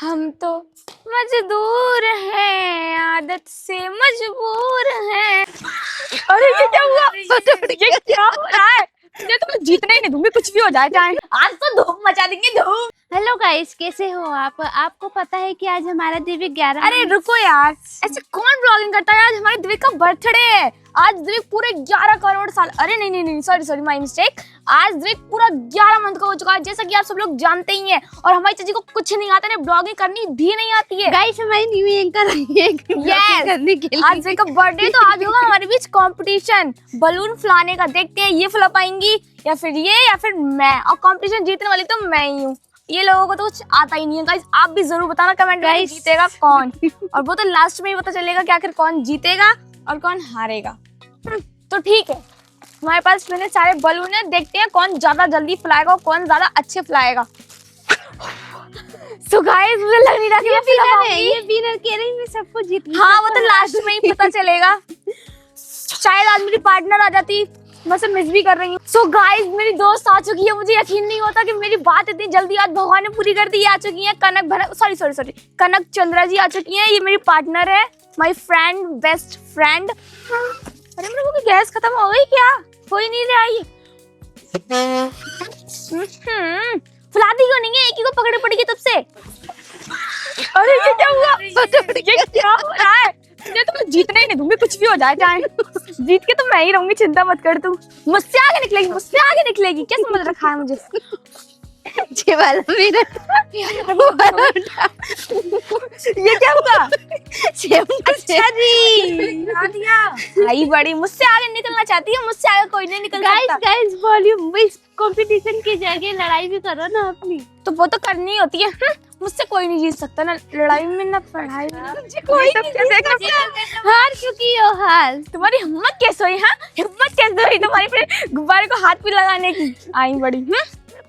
हम तो मजदूर हैं, आदत से मजबूर हैं। अरे ये क्या हुआ? ये क्या हो रहा है? मुझे तो मैं जीतने ही नहीं दूंगी, कुछ भी हो जाए चाहे। आज तो धूम मचा देंगे, धूम। हेलो गाइस, कैसे हो आप? आपको पता है कि आज हमारा दिव्य 11। अरे रुको यार, ऐसे कौन ब्लॉगिंग करता है? आज हमारे दिव्य का बर्थडे है। आज दिव्य पूरे 11 करोड़ साल, अरे नहीं नहीं नहीं, सॉरी माय मिस्टेक। आज दिव्य पूरा 11 मंथ का हो चुका है, जैसा कि आप सब लोग जानते ही हैं। और हमारी चाची को कुछ नहीं आता, इन्हें ब्लॉगिंग करनी भी नहीं आती है। गाइस, हमारी न्यू एंकर आई है करने के लिए। आज दिव्य का बर्थडे, तो आज होगा हमारे बीच कंपटीशन बलून फुलाने का। देखते हैं ये फुला पाएंगी या फिर ये या फिर मैं। और कंपटीशन जीतने वाली तो मैं ही हूँ। ये लोगों को तो कुछ आता ही नहीं है। गाइस आप भी जरूर बताना कमेंट में जीतेगा कौन। और वो तो लास्ट में ही पता चलेगा कि आखिर कौन जीतेगा और कौन हारेगा। तो ठीक है, हमारे पास मैंने सारे बलून है। देखते हैं कौन ज्यादा जल्दी फुलाएगा और कौन ज्यादा अच्छे फुलाएगा। सो गाइस मुझे लग नहीं रहा कि मैं फुला पाऊंगी। ये विनर कह रही मैं सबको जीत। हाँ वो तो लास्ट में ही पता चलेगा। शायद आज मेरी पार्टनर आ जाती, मैं उसे मिस भी कर रही हूँ। सो गाइस मेरी दोस्त आ चुकी है। मुझे यकीन नहीं होता कि मेरी बात इतनी जल्दी आज भगवान ने पूरी कर दी। आ चुकी है कनक चंद्रा जी आ चुकी हैं। ये मेरी पार्टनर है, माय फ्रेंड, बेस्ट फ्रेंड। अरे मेरे को गैस खत्म हो गई क्या? हो ही नहीं रहा ये। फुलाती क्यों नहीं है? एक ही को पकड़े पड़ी है तब से। अरे ये क्या हुआ? ये क्या हो रहा है? मुझे तो मैं जीतने ही नहीं दूंगी, कुछ भी हो जाए चाहे। जीत के तो मैं ही रहूंगी, चिंता मत कर तू। मुझसे आगे निकलेगी। क्या समझ रखा है मुझे? ये वाला मेरा। ये क्या हुआ? अच्छा जी, भाई बड़ी मुझसे आगे निकलना चाहती है, मुझसे आगे कोई नहीं निकल सकता। गाइस वॉल्यूम, इस कंपटीशन की जगह लड़ाई भी करो ना अपनी। तो वो तो करनी होती है। मुझसे कोई नहीं जीत सकता, ना लड़ाई में ना पढ़ाई में। मुझे कोई नहीं जीत सकता। हार चुकी हो हार। तुम्हारी हिम्मत कैसे हुई? हाँ हिम्मत कैसे हुई तुम्हारी फिर गुब्बारे को हाथ पे लगाने की? आई बड़ी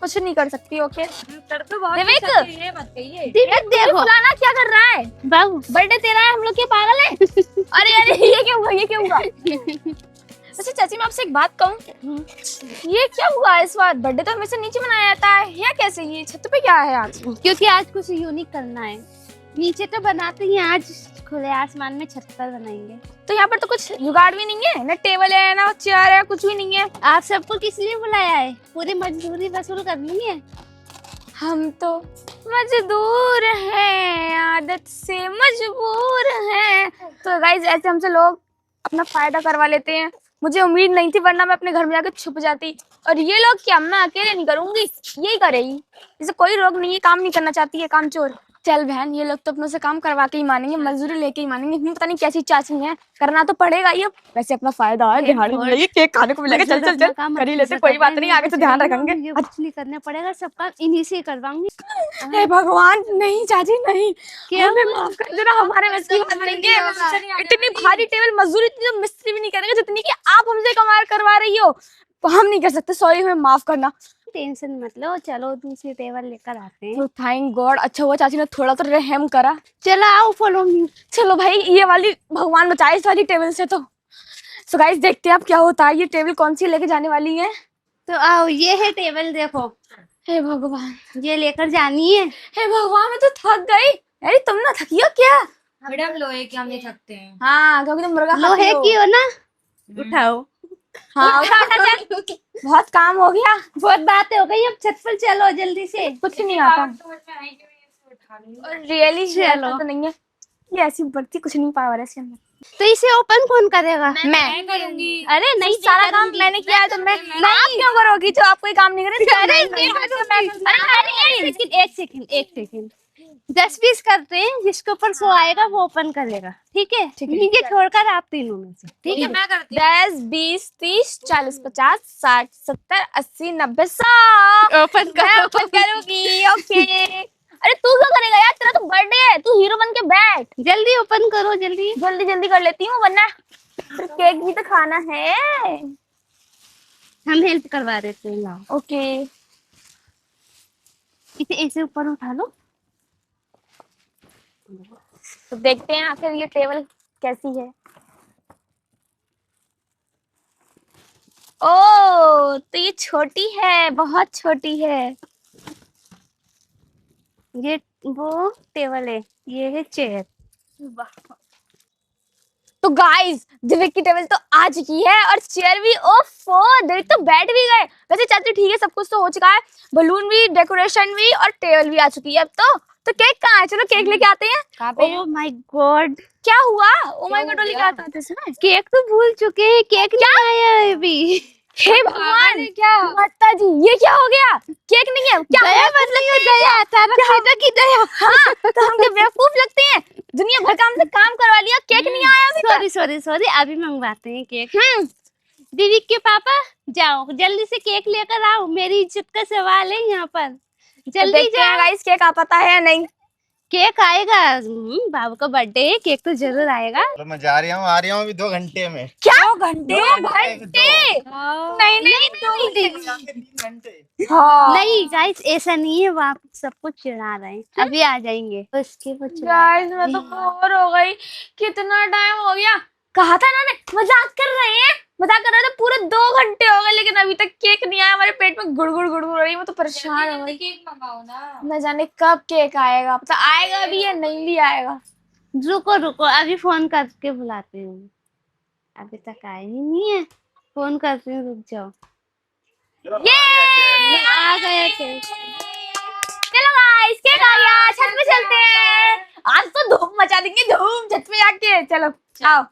कुछ नहीं कर सकती। ओके दिविक, ये मत कहिए। देखो फुलाना क्या कर रहा है? बाबू बर्थडे तेरा है, हम लोग क्या पागल है? अरे ये क्या हुआ? अच्छा चाची मैं आपसे एक बात कहूँ, ये क्या हुआ इस बार? बर्थडे तो हमेशा नीचे मनाया जाता है, या कैसे? ये छत पे क्या है आज? क्योंकि आज कुछ यूनिक करना है। नीचे तो बनाते ही, आज खुले आसमान में छत पर बनाएंगे। तो यहाँ पर तो कुछ जुगाड़ भी नहीं है, ना टेबल है ना चेयर है, कुछ भी नहीं है। आप सबको किस लिए बुलाया है? पूरी मजदूरी वसूल करनी है। हम तो मजदूर हैं, आदत से मजबूर हैं। तो गाइस ऐसे हमसे लोग अपना फायदा करवा लेते हैं। मुझे उम्मीद नहीं थी, वरना मैं अपने घर में जाकर छुप जाती। और ये लोग क्या, मैं अकेले नहीं करूंगी, यही करेगी। इसे कोई रोक नहीं है, काम नहीं करना चाहती है, काम चोर। चल बहन, ये लोग तो अपनों से काम करवा के ही मानेंगे, मजदूरी लेके ही मानेंगे। पता नहीं कैसी चाची है, करना तो पड़ेगा ही। अब वैसे अपना फायदा है, दिहाड़ी मिलेगी, केक खाने को मिलेगा। चल कर ही लेते, कोई बात नहीं, आगे से ध्यान रखेंगे। कुछ नहीं करना पड़ेगा, सब काम इन्हीं से करवाऊंगी। हे भगवान, नहीं चाची नहीं, हमें माफ कर देना, हमारे बस की बात नहीं है। इतनी भारी टेबल मजदूरी तो मिस्त्री भी नहीं करेंगे जितनी कि आप हमसे कमाल करवा रही हो। तो हम नहीं कर सकते, सॉरी, हमें माफ करना। टेंशन मत लो, चलो दूसरी टेबल लेकर आते हैं। तो थैंक गॉड, अच्छा हुआ चाची ने थोड़ा तो रहम करा। चलो आओ, फॉलो मी। चलो भाई, ये वाली भगवान बचाए इस वाली टेबल से। तो सो गाइस देखते हैं अब क्या होता है। ये टेबल कौन सी लेके जाने वाली है? तो आओ, ये है टेबल, देखो। हे भगवान, ये लेकर जानी है। हे भगवान, मैं तो थक गई। अरे तुम ना थकी हो क्या? मैडम लोहे के हम नहीं थकते हैं। हाँ क्योंकि तुम मुर्गा लोहे की हो ना, उठाओ। हाँ उठा, बहुत काम हो गया, बहुत बातें हो गई, अब छत पर चलो जल्दी से। कुछ नहीं आता। रियली चलो। तो नहीं है ये, ऐसी बढ़ती कुछ नहीं पावर है इसके अंदर। तो इसे ओपन कौन करेगा? मैं करूंगी। अरे नहीं, सारा काम मैंने किया है, तो मैं आप क्यों करोगी जो आप कोई काम नहीं करे? एक सेकंड 10 पीस करते हैं, जिसके ऊपर 100 आएगा वो ओपन करेगा, ठीक है? मुझे छोड़कर आप तीनों में से, ठीक है? मैं करती 10 20 30 40 50 60 70 80 90 100 ओपन ओपन करूंगी। ओके अरे तू क्या करेगा यार, तेरा तो बर्थडे है, तू हीरो बन के बैठ। जल्दी ओपन करो, जल्दी जल्दी कर लेती हूँ, वरना फिर केक भी तो खाना है। हम हेल्प करवा देते हैं, लाओ। ओके इसे ऐसे ऊपर उठा लो। तो देखते हैं आखिर ये टेबल कैसी है। ओ तो ये छोटी है, बहुत छोटी है। ये वो टेबल है, ये है चेयर। तो गाइस दिव्य की टेबल तो आ चुकी है और चेयर भी। ओफो दिव्य तो बैठ भी गए। वैसे चाची ठीक है, सब कुछ तो हो चुका है, बलून भी, डेकोरेशन भी और टेबल भी आ चुकी है। अब तो केक कहाँ है? चलो केक लेके आते हैं। कहाँ पे ओह माय गॉड, क्या हुआ? ओ माय क्या गॉड हो लेके गया? आते हैं सुना। केक तो भूल चुके हैं, केक नहीं आया है अभी। हे भगवान, अरे क्या? माता जी ये क्या हो गया? केक नहीं है क्या? दया बन रही है, दया तारक मेहता की दया। हाँ तो हम क्या बेवकूफ लगते हैं? दुनिया भर का हमसे काम करवा लिया, केक नहीं आया अभी तक। सॉरी सॉरी सॉरी, अभी मंगवाते हैं केक। हम्म दीदी के पापा जाओ जल्दी से केक लेकर आओ, मेरी इज्जत का सवाल है यहाँ पर, तो जल्दी देखते हैं जाओ। गाइस केक आ पाता है या नहीं। केक आएगा, बाबू का बर्थडे है, केक तो जरूर आएगा। चलो मैं जा रहा हूँ, आ रहा हूँ अभी 2 घंटे में। क्या 2 घंटे? नहीं नहीं नहीं 3 घंटे। हाँ नहीं गाइस ऐसा नहीं है, वो आप सब कुछ चिढ़ा रहे हैं, अभी आ जाएंगे उसके वो चिढ़ा गाइस मैं तो बोर हो गई। कितना टाइम हो गया? कहा था इन्होंने मजाक कर रहे हैं, मजाक कर रहे थे। पूरे 2 घंटे हो गए लेकिन अभी तक केक नहीं आया। हमारे पेट में गुड़गुड़ गुड़गुड़ हो रही है, मैं तो परेशान हो गई। केक मंगाओ ना। न जाने कब केक आएगा, पता आएगा भी या नहीं भी आएगा। रुको रुको, अभी फोन करके बुलाते हैं, अभी तक आए ही नहीं है, फोन करते हैं, रुक जाओ। ये आ गए थे। चलो गाइस केक आ गया, छत पे चलते हैं। आज तो धूम मचा देंगे, धूम छत पे जाके। चलो आओ।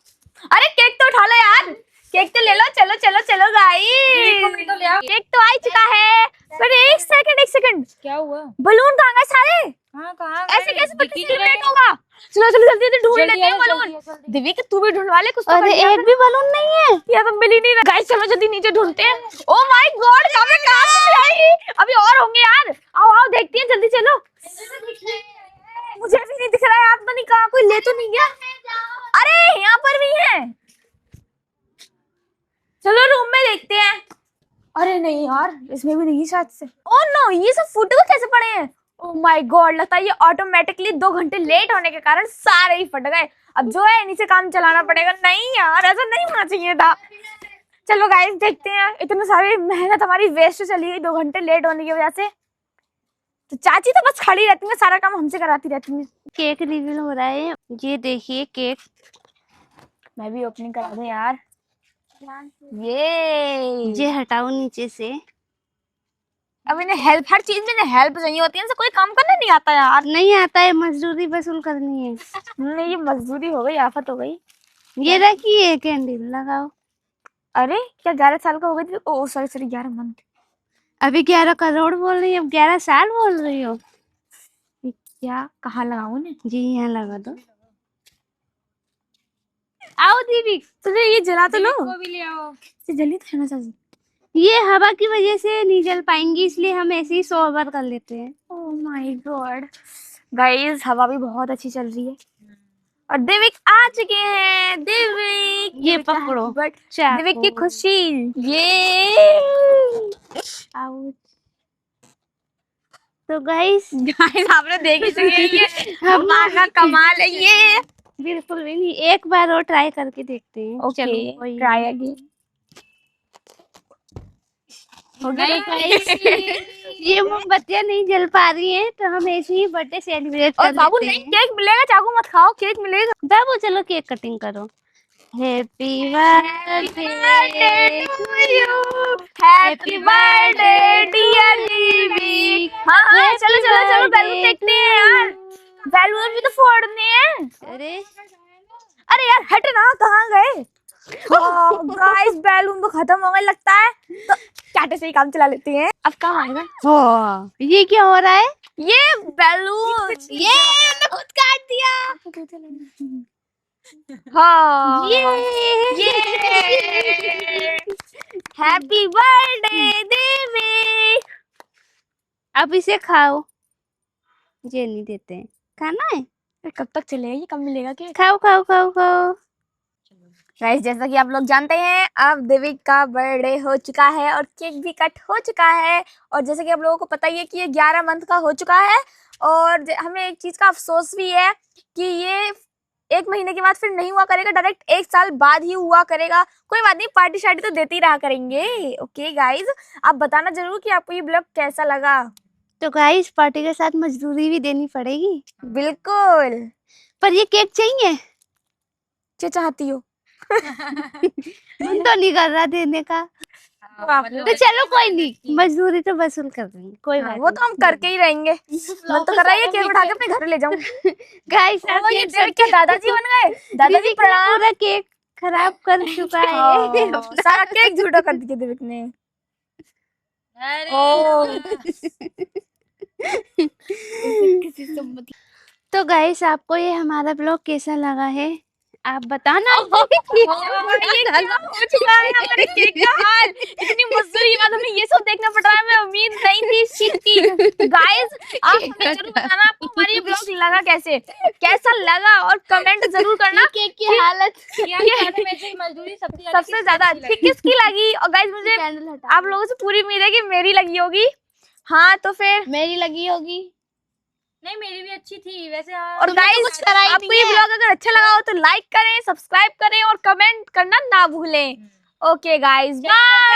अरे केक तो उठा लो यार, केक तो ले लो। चलो चलो चलो गाइस, तो ले आओ। केक तो आ ही चुका है। पर एक सेकंड, क्या हुआ? बलून कहाँ गए सारे? हाँ कहाँ ऐसे कैसे बर्थडे सेलिब्रेट होगा? चलो चलो जल्दी जल्दी ढूंढ लेते हैं बलून। दिव्य कि तू भी ढूंढवा ले कुछ तो। अरे एक भी बलून नहीं है। या तो मिल ही नहीं रहा। गाइस चलो जल्दी नीचे ढूंढते हैं। ओ माय गॉड कहाँ से आई? अभी और होंगे यार। आओ आओ देखते हैं, जल्दी चलो। मुझे भी नहीं दिख रहा है, आप तो नहीं कहा, कोई ले तो नहीं गया? अरे यहाँ पर भी है। चलो रूम में देखते हैं। अरे नहीं यार इसमें भी नहीं शायद से। ओह नो, ये सब फोटो कैसे पड़े हैं? ओह माय गॉड, लगता है ये ऑटोमेटिकली 2 घंटे लेट होने के कारण सारे ही फट गए। अब जो है इन्हीं से काम चलाना पड़ेगा। नहीं यार ऐसा नहीं होना चाहिए था। चलो गाइस देखते हैं। इतने सारी मेहनत हमारी वेस्ट चली गई 2 घंटे लेट होने की वजह से। तो चाची तो बस खड़ी रहती है, सारा काम हमसे कराती रहती है। केक रिवील हो रहा है, ये देखिए केक। मैं भी ओपनिंग करा दूं यार। ये हटाओ नीचे से। अब इन्हें हेल्प, हर चीज में इन्हें हेल्प चाहिए होती है, इनसे कोई काम करना नहीं आता यार। नहीं आता है, मजदूरी वसूल करनी है। नहीं ये मजदूरी हो गई, आफत हो गई। ये रखिए कैंडल लगाओ। अरे क्या 11 साल का हो गई थी? ओ सॉरी सॉरी 11 मंथ। अभी 11 करोड़ बोल रही हो, 11 साल बोल रही हो। क्या कहाँ लगाऊं ने? जी यहाँ लगा दो। आओ दीदी, तुझे ये जला तो लो। को भी ले आओ। ये जली तो है ना चाची? ये हवा की वजह से नहीं जल पाएंगी, इसलिए हम ऐसे ही 100 बार कर लेते हैं। ओह माय गॉड गाइस हवा भी बहुत अच्छी चल रही है। और दिविक आ चुके हैं। दिविक ये पकड़ो दिविक की खुशी। ये आओ। तो गाइस आपने देख ही चुके हैं, ये हमारा कमाल है ये। बिल्कुल भी नहीं, एक बार और ट्राई करके देखते हैं। ओके चलो ट्राई अगेन। हो गया गाइस। ये मोमबत्तियां नहीं जल पा रही हैं, तो हम ऐसे ही बर्थडे सेलिब्रेट कर और बाबू लेते नहीं हैं। केक मिलेगा, चाकू मत खाओ, केक मिलेगा। बाबू चलो केक कटिंग करो। Happy birthday to you, happy birthday dear Divik. हाँ हाँ चलो चलो चलो बैलून देखते हैं यार, बैलून भी तो फोड़ने हैं। अरे अरे यार हट ना, कहाँ गए? गाइस बैलून तो खत्म हो गए लगता है, तो कांटे से ही काम चला लेते हैं। अब काम आएगा। हो ये क्या हो रहा है? ये बैलून ये हमने खुद काट दिया। हाँ ये हैप्पी बर्थडे देवी। अब इसे खाओ, ये नहीं देते हैं, खाना है। कब तक चलेगा ये, कब मिलेगा केक? खाओ खाओ खाओ खाओ। गाइस जैसा कि आप लोग जानते हैं अब देविक का बर्थडे हो चुका है और केक भी कट हो चुका है। और जैसे कि आप लोगों को पता ही है कि ये 11 मंथ का हो चुका है। और हमें एक चीज का अफसोस भी है कि ये 1 महीने के बाद फिर नहीं हुआ करेगा, डायरेक्ट 1 साल बाद ही हुआ करेगा। कोई बात नहीं, पार्टी शार्टी तो देते ही रहा करेंगे। ओके गाइज आप बताना जरूर कि आपको ये ब्लॉग कैसा लगा। तो गाइस पार्टी के साथ मजदूरी भी देनी पड़ेगी। बिल्कुल। पर ये केक चाहिए, क्या चाहती हो? मन तो नहीं कर रहा देने का। वाह, तो चलो कोई नहीं, मजदूरी तो वसूल कर देंगे, कोई बात वो तो हम करके ही रहेंगे। मन तो कर रहा है ये केक उठा के अपने घर ले जाऊं। गाइस आप ओ, ये देख देख सकते के दादाजी बन गए। दादाजी दीदी का प्रणाम। पूरा केक खराब कर चुका है। हाँ, सारा केक झूठा कर दिया देविक ने। ओ तो गाइस आपको ये हमारा ब्लॉग कैसा लगा है आप बताना। ये क्या हो चुका है हमारे केक का हाल। इतनी मजदूरी के बाद हमें ये सब देखना पड़ रहा है। मैं उम्मीद नहीं थी इस चीज की। गाइस आप हमें जरूर बताना आपको हमारी ये ब्लॉग लगा कैसा लगा, और कमेंट जरूर करना केक की हालत मजदूरी सबसे ज्यादा अच्छी किसकी लगी। और गाइस मुझे आप लोगों से पूरी उम्मीद है कि मेरी लगी होगी। हाँ तो फिर मेरी लगी होगी। नहीं, मेरी भी अच्छी थी वैसे। और गाइस आपको ये ब्लॉग अगर अच्छा लगा हो तो लाइक करें, सब्सक्राइब करें और कमेंट करना ना भूलें। Okay guys, bye.